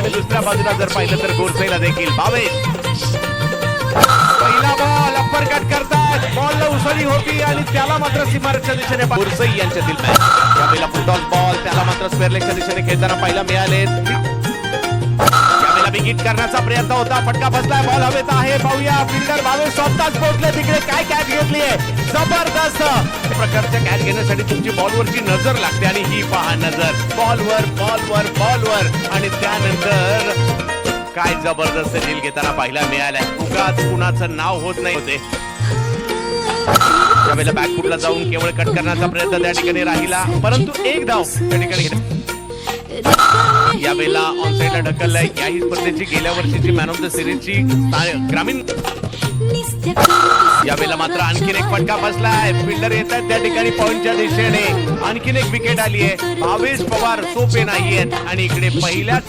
आणि दुसऱ्या बाजूला जर पाहिलं तर गोरसेला देखील भावेश पहिला बॉल अप्पर कट करतात, बॉलला उसळी होती आणि त्याला मात्र सीमारेषच्या दिशेने गोरसई यांच्यातील मॅच. यावेळेला फुटबॉल बॉल त्याला मात्र स्क्वेअर लेगच्या दिशेने खेळताना पाहायला मिळाले. यावेळेला विकेट करण्याचा प्रयत्न होता, फटका बसलाय, बॉल हवेत आहे. पाहूया फिल्डर भावेश स्वतःच पोहोचले तिकडे, काय कॅच घेतली आहे, जबरदस्त प्रकारच्या कॅच घेण्यासाठी तुमची बॉलवरची नजर लागते आणि ही पहा नजर बॉलवर बॉलवर बॉलवर आणि त्यानंतर काय जबरदस्त रील घेताना पाहायला मिळालाय. उगाच कुणाचं नाव होत नाही होते. त्यावेळेला बॅकफुटला जाऊन केवळ कट करण्याचा प्रयत्न त्या ठिकाणी राहिला, परंतु एक धाव त्या ठिकाणी यावेळेला ऑनसाइडला ढकललाय. याही स्पर्धेची गेल्या वर्षीची मॅन ऑफ द सिरीजची ग्रामीण. यावेळेला मात्र आणखीन एक फटका बसलाय, फिल्डर येत आहेत त्या ठिकाणी पॉइंटच्या दिशेने. आणखीन एक विकेट आली आहे. भावेश पवार सोपे नाहीयेत आणि इकडे पहिल्या